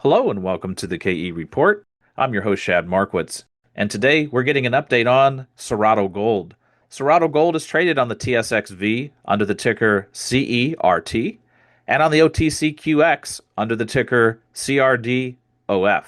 Hello and welcome to the KE Report. I'm your host, Shad Markwitz, and today we're getting an update on Cerrado Gold. Cerrado Gold is traded on the TSX.V under the ticker CERT and on the OTCQX under the ticker CRDOF.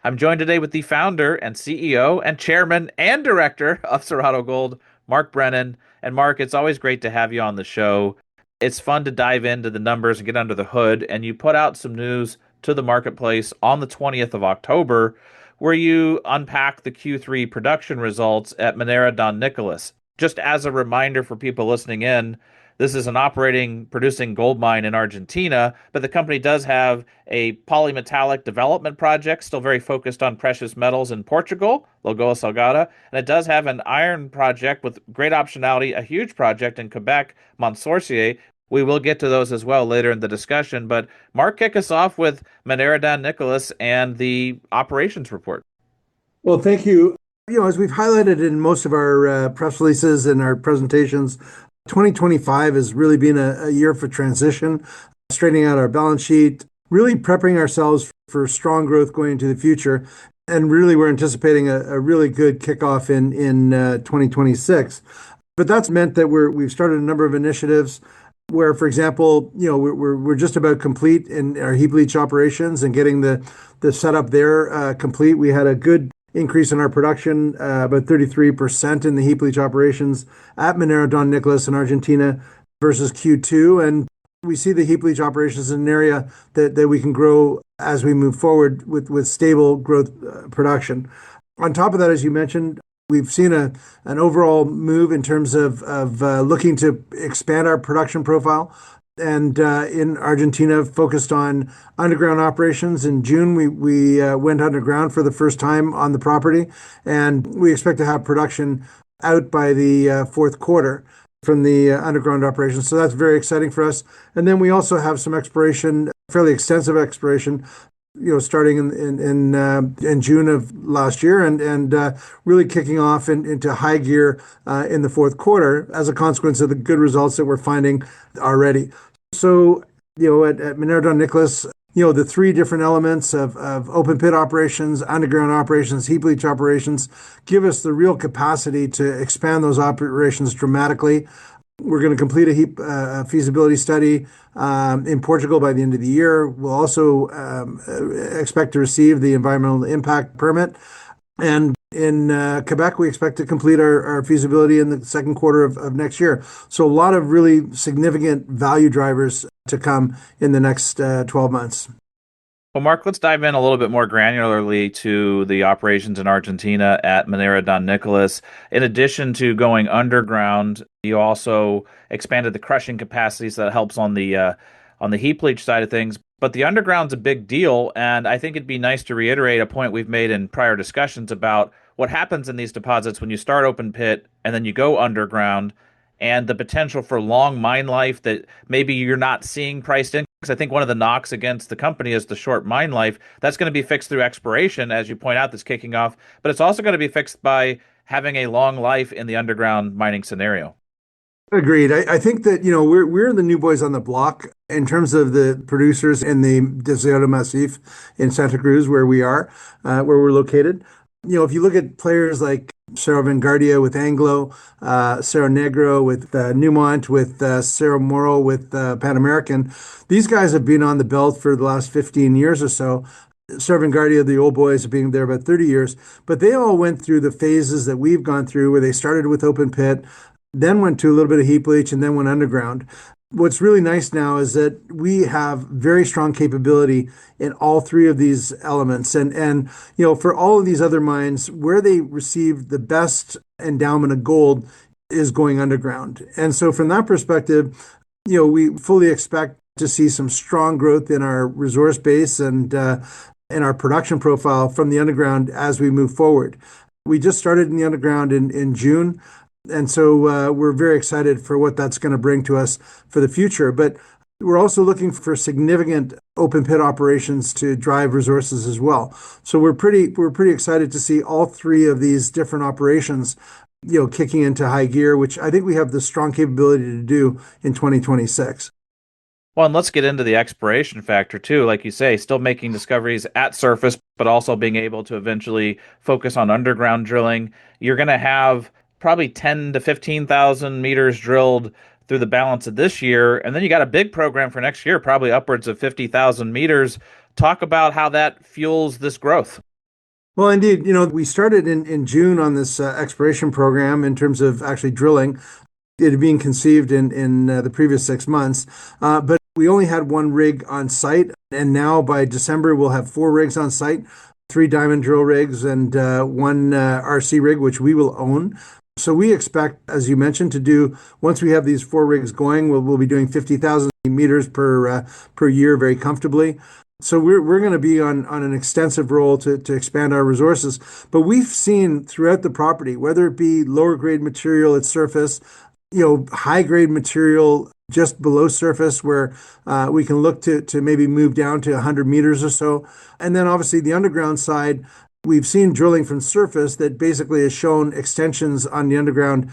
I'm joined today with the founder and CEO and chairman and director of Cerrado Gold, Mark Brennan. And Mark, it's always great to have you on the show. It's fun to dive into the numbers and get under the hood, and you put out some news to the marketplace on the 20th of October, where you unpack the Q3 production results at Minera Don Nicolas. Just as a reminder for people listening in, this is an operating, producing gold mine in Argentina, but the company does have a polymetallic development project, still very focused on precious metals in Portugal, Lagoa Salgada, and it does have an iron project with great optionality, a huge project in Quebec, Mont Sorcier. We will get to those as well later in the discussion, but Mark, kick us off with Minera Don Nicolas and the operations report. Well, thank you. As we've highlighted in most of our press releases and our presentations, 2025 has really been a year for transition, straightening out our balance sheet, really prepping ourselves for strong growth going into the future. And really, we're anticipating a really good kickoff in 2026. But that's meant that we've started a number of initiatives where, for example, we're just about complete in our heap leach operations and getting the setup there complete. We had a good increase in our production, about 33% in the heap leach operations at Minera Don Nicolas in Argentina versus Q2. And we see the heap leach operations in an area that we can grow as we move forward with stable growth production. On top of that, as you mentioned, we've seen an overall move in terms of looking to expand our production profile. And in Argentina, focused on underground operations. In June, we went underground for the first time on the property, and we expect to have production out by the fourth quarter from the underground operations. So that's very exciting for us. And then we also have some exploration, fairly extensive exploration, starting in June of last year and really kicking off into high gear in the fourth quarter as a consequence of the good results that we're finding already. So, at Minera Don Nicolas, the three different elements of open pit operations, underground operations, heap leach operations give us the real capacity to expand those operations dramatically. We're going to complete a heap feasibility study in Portugal by the end of the year. We'll also expect to receive the environmental impact permit. And in Quebec, we expect to complete our feasibility in the second quarter of next year. So a lot of really significant value drivers to come in the next 12 months. Well, Mark, let's dive in a little bit more granularly to the operations in Argentina at Minera Don Nicolas. In addition to going underground, you also expanded the crushing capacity, so that helps on the heap leach side of things. But the underground's a big deal, and I think it'd be nice to reiterate a point we've made in prior discussions about what happens in these deposits when you start open pit and then you go underground, and the potential for long mine life that maybe you're not seeing priced in. Because I think one of the knocks against the company is the short mine life. That's going to be fixed through exploration, as you point out, that's kicking off. But it's also going to be fixed by having a long life in the underground mining scenario. Agreed. I think that, we're the new boys on the block in terms of the producers in the Deseado Massif in Santa Cruz, where we're located. If you look at players like Cerro Vanguardia with Anglo, Cerro Negro with Newmont, with Cerro Moro with Pan American, these guys have been on the belt for the last 15 years or so. Cerro Vanguardia, the old boys, have been there about 30 years, but they all went through the phases that we've gone through, where they started with open pit, then went to a little bit of heap leach, and then went underground. What's really nice now is that we have very strong capability in all three of these elements. And for all of these other mines, where they receive the best endowment of gold is going underground. And so from that perspective, we fully expect to see some strong growth in our resource base and in our production profile from the underground as we move forward. We just started in the underground in June. And so we're very excited for what that's going to bring to us for the future. But we're also looking for significant open pit operations to drive resources as well. So we're pretty excited to see all three of these different operations, kicking into high gear, which I think we have the strong capability to do in 2026. Well, and let's get into the exploration factor too. Like you say, still making discoveries at surface, but also being able to eventually focus on underground drilling. You're going to have probably 10 to 15,000 meters drilled through the balance of this year. And then you got a big program for next year, probably upwards of 50,000 meters. Talk about how that fuels this growth. Well, indeed, we started in June on this exploration program in terms of actually drilling. It had been conceived in the previous 6 months, but we only had one rig on site, and now by December we'll have four rigs on site, three diamond drill rigs and one RC rig, which we will own. So we expect, as you mentioned, to do once we have these four rigs going, we'll be doing 50,000 meters per year very comfortably. So we're going to be on an extensive roll to expand our resources. But we've seen throughout the property, whether it be lower grade material at surface, high grade material just below surface where we can look to maybe move down to 100 meters or so. And then obviously the underground side, we've seen drilling from surface that basically has shown extensions on the underground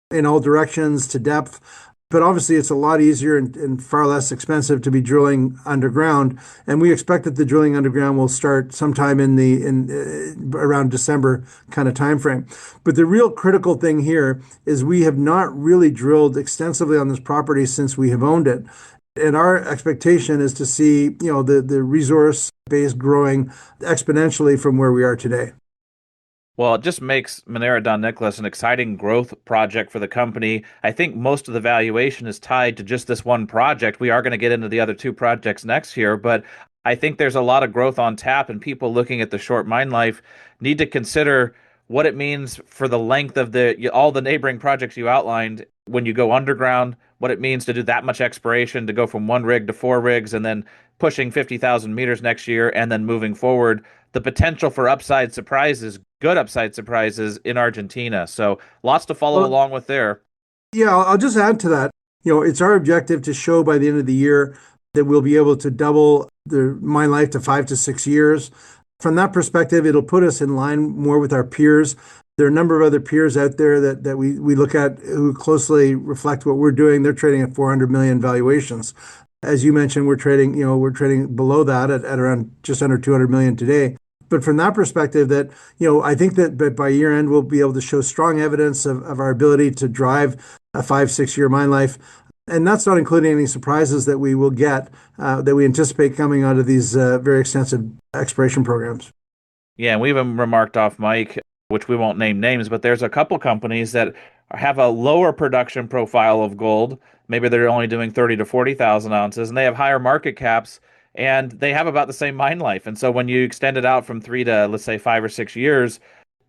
in all directions to depth. But obviously, it's a lot easier and far less expensive to be drilling underground. And we expect that the drilling underground will start sometime in around December kind of timeframe. But the real critical thing here is we have not really drilled extensively on this property since we have owned it. And our expectation is to see, the resource base growing exponentially from where we are today. Well, it just makes Minera Don Nicolas an exciting growth project for the company. I think most of the valuation is tied to just this one project. We are going to get into the other two projects next year, but I think there's a lot of growth on tap, and people looking at the short mine life need to consider what it means for the length of all the neighboring projects you outlined when you go underground, what it means to do that much exploration, to go from one rig to four rigs, and then pushing 50,000 meters next year, and then moving forward the potential for upside surprises, good upside surprises in Argentina. So lots to follow Well, along with there. yeah, I'll just add to that. It's our objective to show by the end of the year that we'll be able to double the mine life to 5 to 6 years. From that perspective, it'll put us in line more with our peers. There are a number of other peers out there that we look at who closely reflect what we're doing. They're trading at 400 million valuations. As you mentioned, we're trading below that at around just under 200 million today. But from that perspective, I think that by year end, we'll be able to show strong evidence of our ability to drive a 5, 6 year mine life. And that's not including any surprises that we will get that we anticipate coming out of these very extensive exploration programs. Yeah, and we even remarked off mic, which we won't name names, but there's a couple companies that have a lower production profile of gold. Maybe they're only doing 30 to 40,000 ounces, and they have higher market caps, and they have about the same mine life. And so when you extend it out from 3 to, let's say, 5 or 6 years,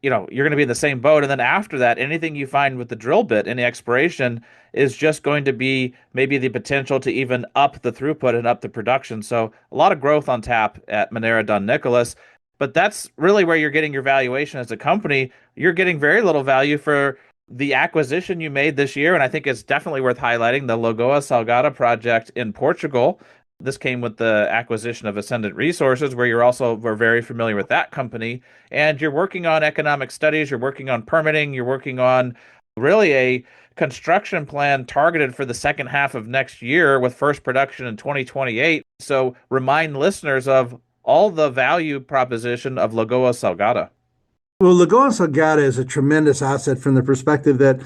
you're going to be in the same boat. And then after that, anything you find with the drill bit in the exploration is just going to be maybe the potential to even up the throughput and up the production. So a lot of growth on tap at Minera Don Nicolas. But that's really where you're getting your valuation as a company. You're getting very little value for the acquisition you made this year. And I think it's definitely worth highlighting the Lagoa Salgada project in Portugal. This came with the acquisition of Ascendant Resources, where we're very familiar with that company. And you're working on economic studies, you're working on permitting, you're working on really a construction plan targeted for the second half of next year with first production in 2028. So remind listeners of all the value proposition of Lagoa Salgada. Well, Lagoa Salgada is a tremendous asset from the perspective that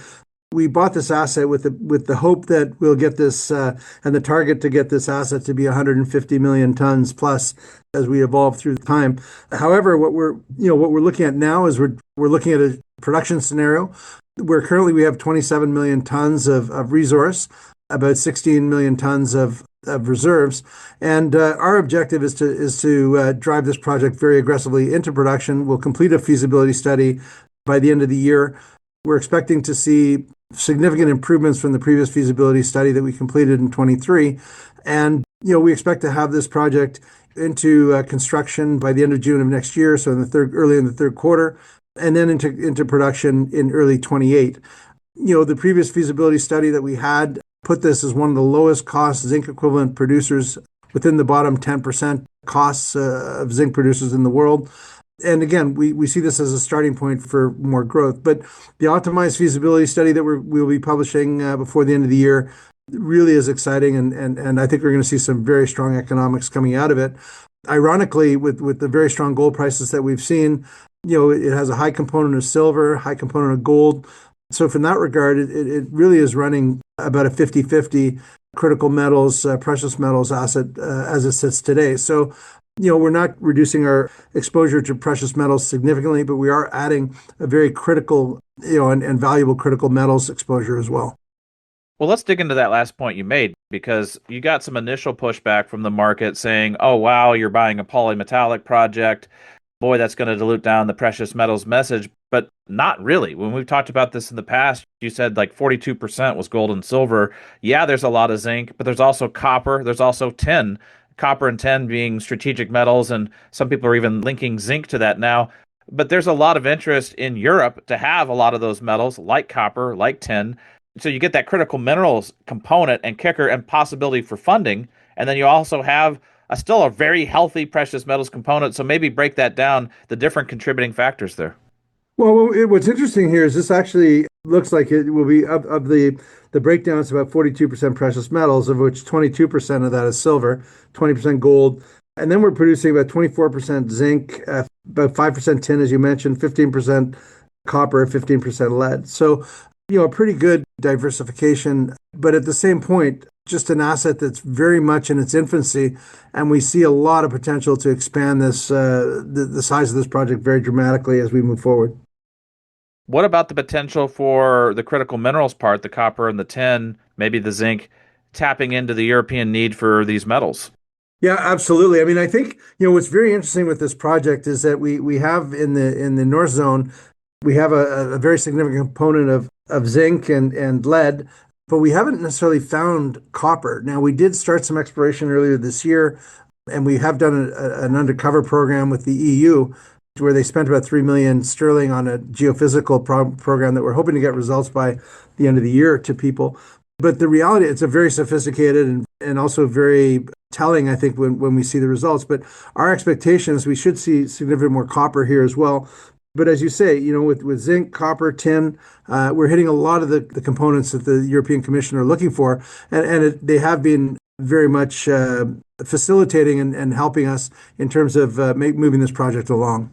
we bought this asset with the hope that we'll get this and the target to get this asset to be 150 million tons plus as we evolve through time. However, what we're looking at now is we're looking at a production scenario where currently we have 27 million tons of resource, about 16 million tons of reserves, and our objective is to drive this project very aggressively into production. We'll complete a feasibility study by the end of the year. We're expecting to see significant improvements from the previous feasibility study that we completed in 23. And, we expect to have this project into construction by the end of June of next year, so early in the third quarter, and then into production in early 28. The previous feasibility study that we had put this as one of the lowest cost zinc equivalent producers within the bottom 10% costs of zinc producers in the world. And again, we see this as a starting point for more growth. But the optimized feasibility study that we'll be publishing before the end of the year really is exciting, and I think we're going to see some very strong economics coming out of it. Ironically, with the very strong gold prices that we've seen, it has a high component of silver, high component of gold. So from that regard, it really is running about a 50-50 critical metals, precious metals asset as it sits today. So, we're not reducing our exposure to precious metals significantly, but we are adding a very critical, and valuable critical metals exposure as well. Well, let's dig into that last point you made because you got some initial pushback from the market saying, oh, wow, you're buying a polymetallic project. Boy, that's going to dilute down the precious metals message. But not really. When we've talked about this in the past, you said like 42% was gold and silver. Yeah, there's a lot of zinc, but there's also copper. There's also tin. Copper and tin being strategic metals, and some people are even linking zinc to that now. But there's a lot of interest in Europe to have a lot of those metals, like copper, like tin. So you get that critical minerals component and kicker and possibility for funding. And then you also have still a very healthy precious metals component. So maybe break that down, the different contributing factors there. Well, what's interesting here is this actually looks like it will be of the breakdown. It's about 42% precious metals, of which 22% of that is silver, 20% gold, and then we're producing about 24% zinc, about 5% tin, as you mentioned, 15% copper, 15% lead. So, a pretty good diversification, but at the same point, just an asset that's very much in its infancy, and we see a lot of potential to expand the size of this project very dramatically as we move forward. What about the potential for the critical minerals part, the copper and the tin, maybe the zinc, tapping into the European need for these metals? Yeah, absolutely. I mean, I think, what's very interesting with this project is that we have in the North Zone, we have a very significant component of zinc and lead, but we haven't necessarily found copper. Now, we did start some exploration earlier this year, and we have done an undercover program with the EU where they spent about 3 million sterling on a geophysical program that we're hoping to get results by the end of the year to people. But the reality, it's a very sophisticated and also very telling, I think, when we see the results. But our expectation is we should see significant more copper here as well. But as you say, with zinc, copper, tin, we're hitting a lot of the components that the European Commission are looking for. They have been very much facilitating and helping us in terms of moving this project along.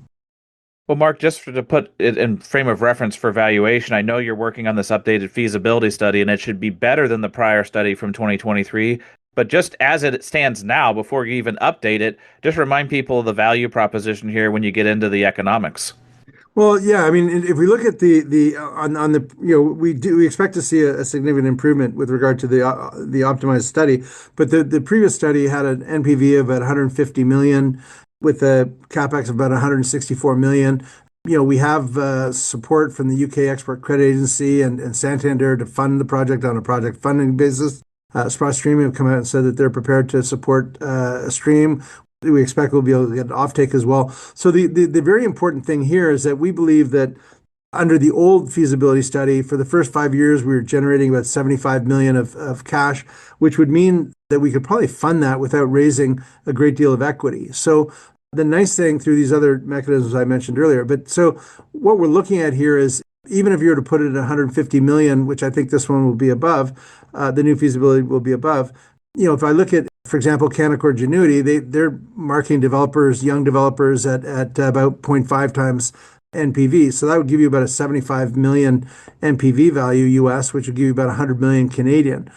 Well, Mark, to put it in frame of reference for valuation, I know you're working on this updated feasibility study, and it should be better than the prior study from 2023. But just as it stands now, before you even update it, just remind people of the value proposition here when you get into the economics. Well, yeah, I mean, if we look at the on the we expect to see a significant improvement with regard to the optimized study, but the previous study had an NPV of about 150 million with a capex of about 164 million. We have support from the UK Export Credit Agency and Santander to fund the project on a project funding basis. Sprott Stream have come out and said that they're prepared to support a stream. We expect we'll be able to get offtake as well. So the very important thing here is that we believe that under the old feasibility study, for the first 5 years, we were generating about 75 million of cash, which would mean that we could probably fund that without raising a great deal of equity. So the nice thing through these other mechanisms I mentioned earlier, but so what we're looking at here is even if you were to put it at 150 million, which I think this one will be above, the new feasibility will be above. If I look at, for example, Canaccord Genuity, they're marketing developers, young developers at about zero point 0.5 times NPV. So that would give you about a 75 million NPV value US, which would give you about 100 million Canadian.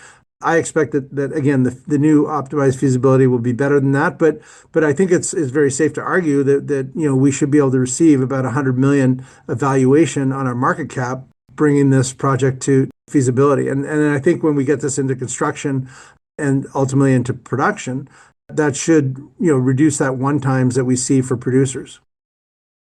I expect that again, the new optimized feasibility will be better than that, but I think it's very safe to argue that we should be able to receive about 100 million evaluation on our market cap, bringing this project to feasibility. And I think when we get this into construction and ultimately into production, that should reduce that one times that we see for producers.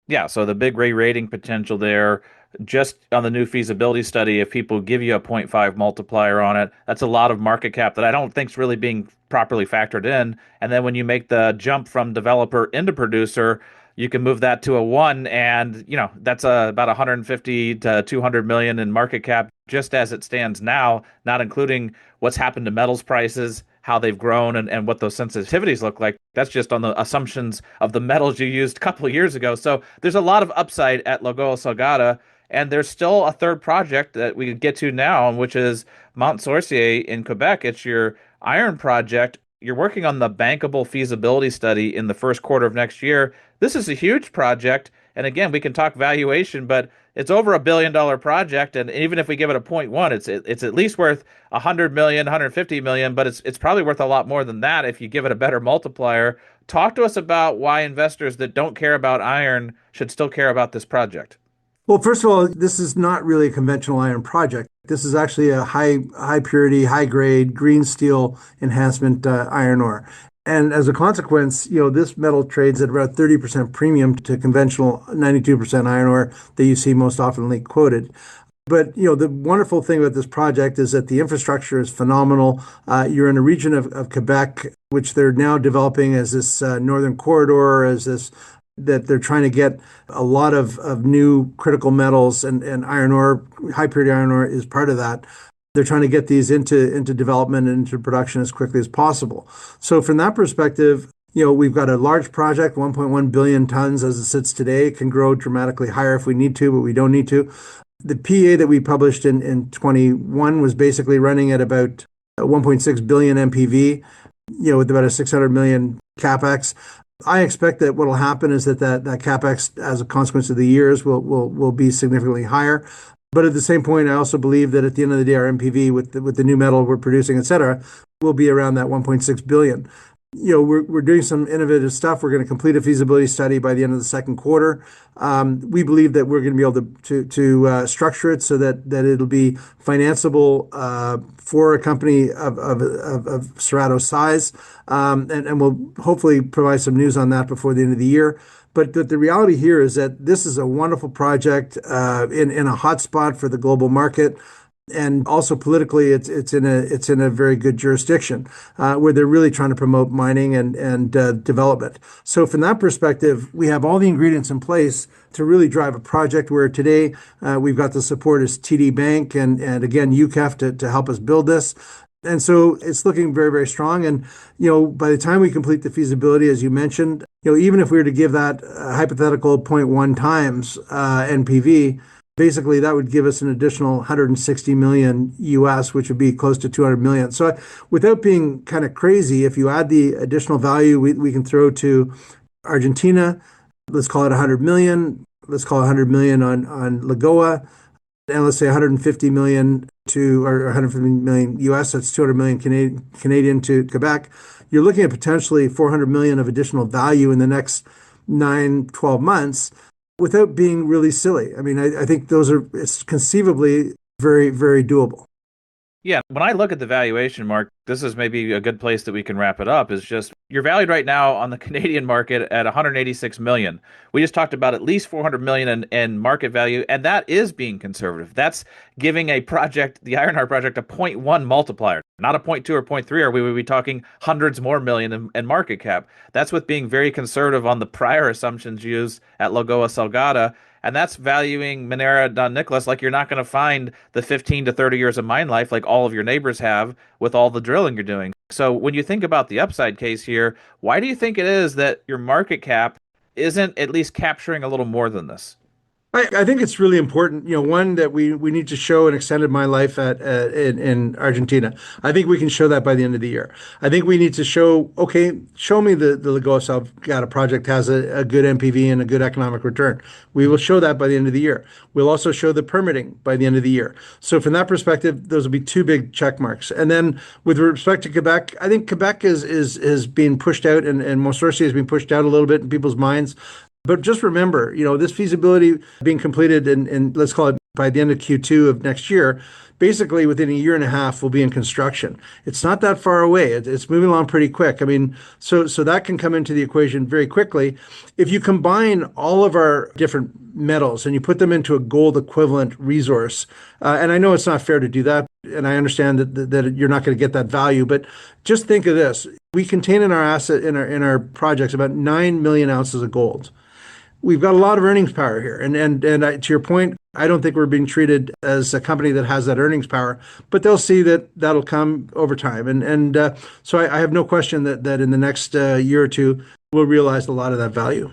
Yeah, so the big re-rating potential there, just on the new feasibility study, if people give you a zero point 0.5 multiplier on it, that's a lot of market cap that I don't think is really being properly factored in. And then when you make the jump from developer into producer, you can move that to a one, and that's about 150 to 200 million in market cap just as it stands now, not including what's happened to metals prices, how they've grown, and what those sensitivities look like. That's just on the assumptions of the metals you used a couple of years ago. So there's a lot of upside at Lagoa Salgada. And there's still a third project that we could get to now, which is Mont Sorcier in Quebec. It's your iron project. You're working on the bankable feasibility study in the first quarter of next year. This is a huge project. And again, we can talk valuation, but it's over $1 billion project. And even if we give it a point 0.1, it's at least worth 100 million, 150 million, but it's probably worth a lot more than that if you give it a better multiplier. Talk to us about why investors that don't care about iron should still care about this project. Well, first of all, this is not really a conventional iron project. This is actually a high purity, high grade green steel enhancement iron ore. And as a consequence, this metal trades at about 30% premium to conventional 92% iron ore that you see most often quoted. But the wonderful thing about this project is that the infrastructure is phenomenal. You're in a region of Quebec, which they're now developing as this northern corridor, as this that they're trying to get a lot of new critical metals and iron ore, high purity iron ore is part of that. They're trying to get these into development and into production as quickly as possible. So from that perspective, we've got a large project, 1.1 billion tons as it sits today. It can grow dramatically higher if we need to, but we don't need to. The PEA that we published in 21 was basically running at about 1.6 billion MPV, with about a 600 million capex. I expect that what will happen is that capex, as a consequence of the years, will be significantly higher. But at the same point, I also believe that at the end of the day, our MPV with the new metal we're producing, et cetera, will be around that 1.6 billion. We're doing some innovative stuff. We're going to complete a feasibility study by the end of the second quarter. We believe that we're going to be able to structure it so that it'll be financeable for a company of Cerrado's size, and we'll hopefully provide some news on that before the end of the year. But the reality here is that this is a wonderful project in a hot spot for the global market. And also politically, it's in a very good jurisdiction where they're really trying to promote mining and development. So from that perspective, we have all the ingredients in place to really drive a project where today we've got the support as TD Bank and again UKEF to help us build this. And so it's looking very, very strong. And, by the time we complete the feasibility, as you mentioned, even if we were to give that hypothetical zero point 0.1 times NPV, basically, that would give us an additional 160 million US, which would be close to 200 million. So without being kind of crazy, if you add the additional value we can throw to Argentina, let's call it 100 million. Let's call it 100 million on Lagoa. And let's say 150 million or 150 million US, that's 200 million Canadian to Quebec. You're looking at potentially 400 million of additional value in the next 9, 12 months without being really silly. I mean, I think it's conceivably very, very doable. Yeah, when I look at the valuation, Mark, this is maybe a good place that we can wrap it up. Is just you're valued right now on the Canadian market at 186 million. We just talked about at least 400 million in market value, and that is being conservative. That's giving a project, the Ironheart project, a point 0.1 multiplier, not a point 0.2 or point 0.3, or we would be talking hundreds more million in market cap. That's with being very conservative on the prior assumptions used at Lagoa Salgada. And that's valuing Minera Don Nicolas like you're not going to find the 15 to 30 years of mine life like all of your neighbors have with all the drilling you're doing. So when you think about the upside case here, why do you think it is that your market cap isn't at least capturing a little more than this? I think it's really important, one that we need to show an extended mine life in Argentina. I think we can show that by the end of the year. I think we need to show me the Lagoa Salgada project has a good NPV and a good economic return. We will show that by the end of the year. We'll also show the permitting by the end of the year. So from that perspective, those will be two big check marks. And then with respect to Quebec, I think Quebec is being pushed out and Mont Sorcier has been pushed out a little bit in people's minds. But just remember, this feasibility being completed in let's call it by the end of Q2 of next year, basically within a year and a half, we'll be in construction. It's not that far away. It's moving along pretty quick. I mean, so that can come into the equation very quickly. If you combine all of our different metals and you put them into a gold equivalent resource, and I know it's not fair to do that, and I understand that you're not going to get that value, but just think of this. We contain in our asset, in our projects, about 9 million ounces of gold. We've got a lot of earnings power here. And to your point, I don't think we're being treated as a company that has that earnings power, but they'll see that that'll come over time. So I have no question that in the next year or two, we'll realize a lot of that value.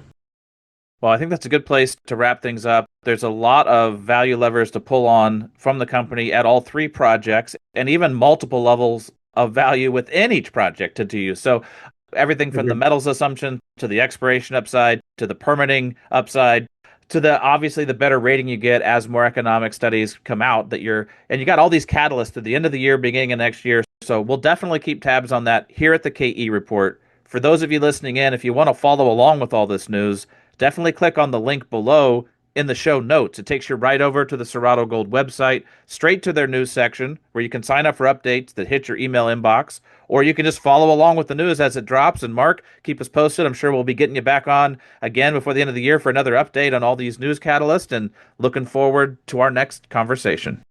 Well, I think that's a good place to wrap things up. There's a lot of value levers to pull on from the company at all three projects, and even multiple levels of value within each project to do. So everything from the Agreed. metals assumption to the exploration upside to the permitting upside to the obviously the better rating you get as more economic studies come out that you're and you got all these catalysts at the end of the year, beginning of next year. So we'll definitely keep tabs on that here at the KE report. For those of you listening in, if you want to follow along with all this news, definitely click on the link below in the show notes. It takes you right over to the Cerrado Gold website, straight to their news section, where you can sign up for updates that hit your email inbox, or you can just follow along with the news as it drops. And Mark, keep us posted. I'm sure we'll be getting you back on again before the end of the year for another update on all these news catalysts, and looking forward to our next conversation.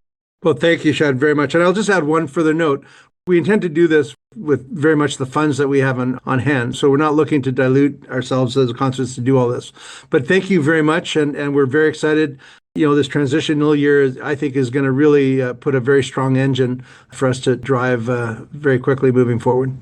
Well, thank you, Shad, very much. And I'll just add one further note. We intend to do this with very much the funds that we have on hand. So we're not looking to dilute ourselves as a conference to do all this. But thank you very much. And we're very excited. This transitional year, I think, is going to really put a very strong engine for us to drive very quickly moving forward.